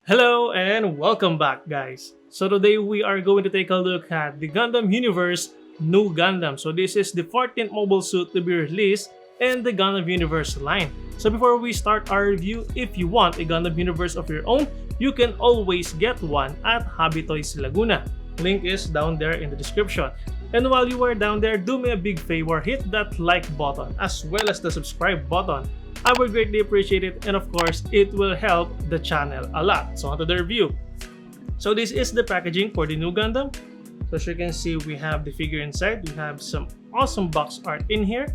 Hello and welcome back, guys. So today we are going to take a look at the Gundam Universe New Gundam. So this is the 14th mobile suit to be released in the Gundam Universe line. So before we start our review, if you want a Gundam Universe of your own, you can always get one at Hobby Toys Laguna. Link is down there in the description. And while you are down there, do me a big favor, hit that like button as well as the subscribe button. I would greatly appreciate it, and of course, it will help the channel a lot. So onto the review. So this is the packaging for the new Gundam. So as you can see, we have the figure inside. We have some awesome box art in here.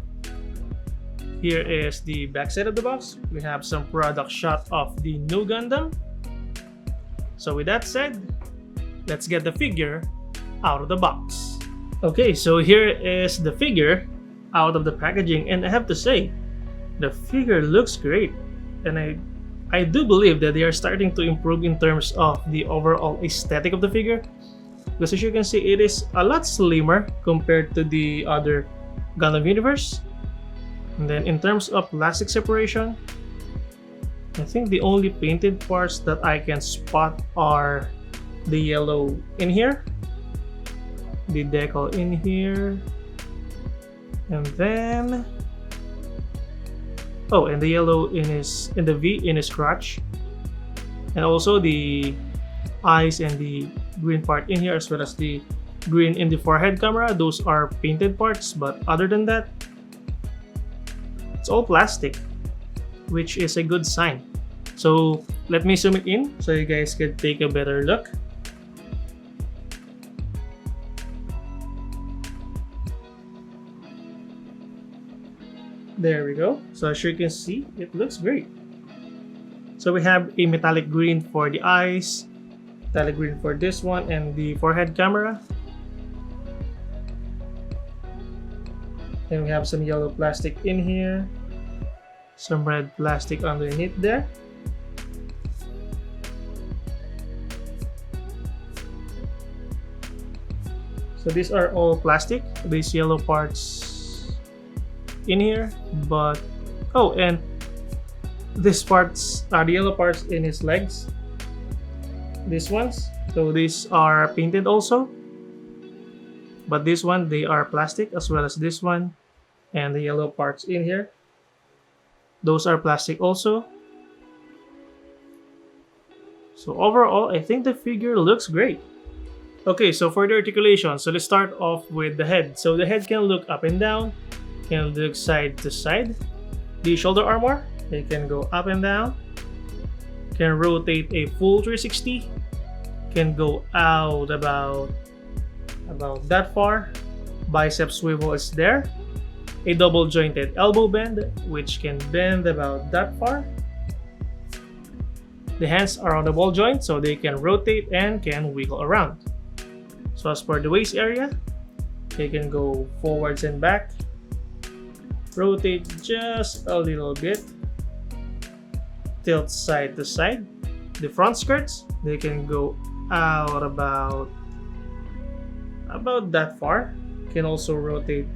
Here is the back side of the box. We have some product shot of the new Gundam. So with that said, let's get the figure out of the box. Okay, so here is the figure out of the packaging, and I have to say, the figure looks great, and I do believe that they are starting to improve in terms of the overall aesthetic of the figure, because as you can see, it is a lot slimmer compared to the other Gundam Universe. And then in terms of plastic separation, I think the only painted parts that I can spot are the yellow in here, the decal in here, and then and the yellow in the V in his crotch, and also the eyes and the green part in here, as well as the green in the forehead camera. Those are painted parts, but other than that, it's all plastic, which is a good sign. So let me zoom it in so you guys can take a better look. There we go. So as you can see, it looks great. So we have a metallic green for the eyes, metallic green for this one, and the forehead camera. And we have some yellow plastic in here, some red plastic underneath there. So these are all plastic, these yellow parts in here, but and these parts are the yellow parts in his legs, these ones, so these are painted also, but this one, they are plastic, as well as this one, and the yellow parts in here, those are plastic also. So overall, I think the figure looks great. Okay, so for the articulation, so let's start off with the head. So the head can look up and down, can look side to side. The shoulder armor, it can go up and down, can rotate a full 360, can go out about that far. Bicep swivel is there. A double jointed elbow bend, which can bend about that far. The hands are on the ball joint, so they can rotate and can wiggle around. So as for the waist area, they can go forwards and back, rotate just a little bit, tilt side to side. The front skirts, they can go out about that far, can also rotate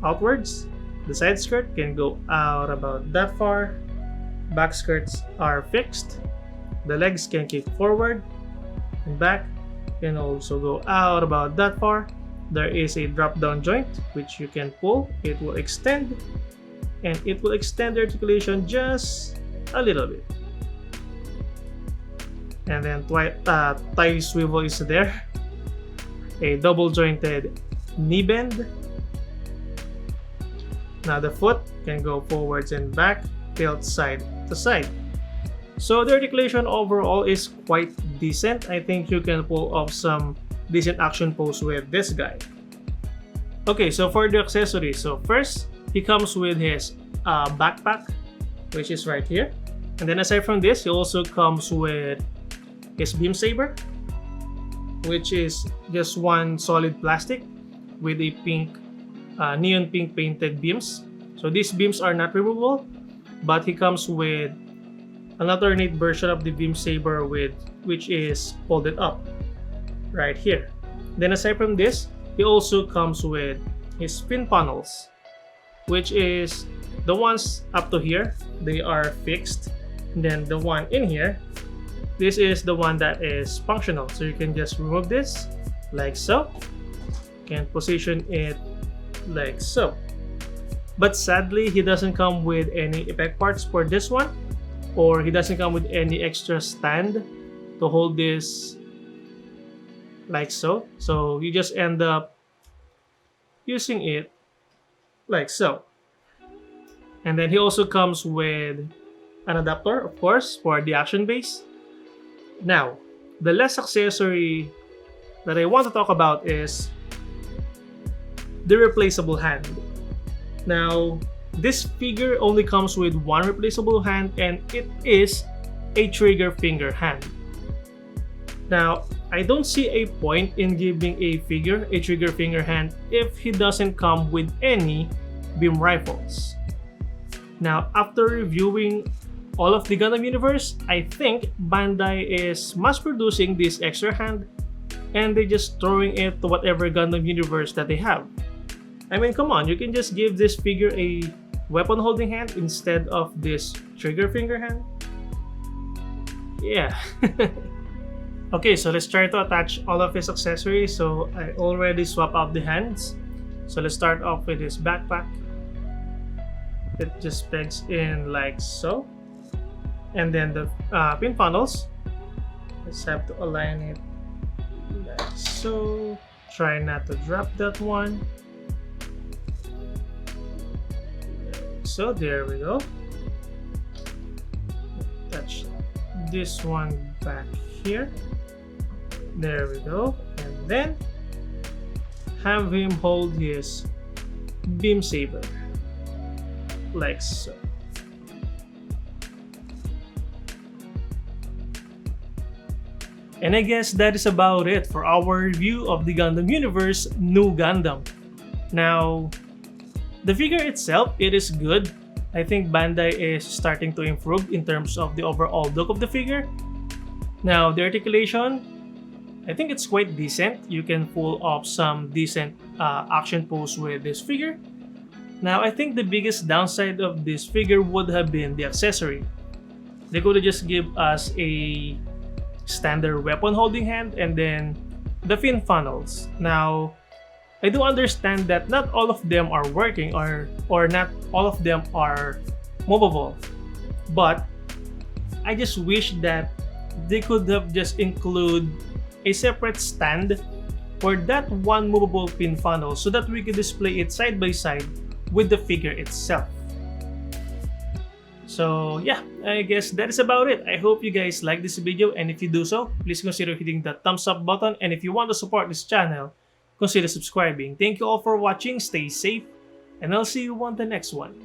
outwards. The side skirt can go out about that far. Back skirts are fixed. The legs can kick forward and back, can also go out about that far. There is a drop down joint which you can pull. It will extend, and it will extend the articulation just a little bit. And then thigh swivel is there. A double jointed knee bend. Now the foot can go forwards and back, tilt side to side. So the articulation overall is quite decent. I think you can pull off some decent action pose with this guy. Okay, so for the accessories, so first he comes with his backpack, which is right here, and then aside from this, he also comes with his beam saber, which is just one solid plastic with a pink neon pink painted beams. So these beams are not removable, but he comes with an alternate version of the beam saber which is folded up right here. Then aside from this, he also comes with his fin panels, which is the ones up to here, they are fixed. And then the one in here this is the one that is functional. So you can just remove this like so. You can position it like so. But sadly, he doesn't come with any effect parts for this one, or he doesn't come with any extra stand to hold this like so. So you just end up using it like so. And then he also comes with an adapter, of course, for the action base. Now, the last accessory that I want to talk about is the replaceable hand. Now, this figure only comes with one replaceable hand, and it is a trigger finger hand. Now, I don't see a point in giving a figure a trigger finger hand if he doesn't come with any beam rifles. Now, after reviewing all of the Gundam universe, I think Bandai is mass producing this extra hand and they're just throwing it to whatever Gundam universe that they have. I mean, come on, you can just give this figure a weapon holding hand instead of this trigger finger hand. Yeah. Okay, so let's try to attach all of his accessories. So I already swapped out the hands. So let's start off with his backpack. It just pegs in like so. And then the pin funnels. Let's have to align it like so. Try not to drop that one. So there we go. Touch this one back here. There we go. And then have him hold his beam saber like so. And I guess that is about it for our review of the Gundam Universe New Gundam. Now, the figure itself, it is good. I think Bandai is starting to improve in terms of the overall look of the figure. Now, the articulation, I think it's quite decent. You can pull off some decent action pose with this figure. Now, I think the biggest downside of this figure would have been the accessory. They could have just give us a standard weapon holding hand and then the fin funnels. Now, I do understand that not all of them are working or not all of them are movable. But I just wish that they could have just include a separate stand for that one movable pin funnel so that we could display it side by side with the figure itself. So yeah, I guess that is about it. I hope you guys like this video, and if you do so, please consider hitting the thumbs up button, and if you want to support this channel, consider subscribing. Thank you all for watching, stay safe, and I'll see you on the next one.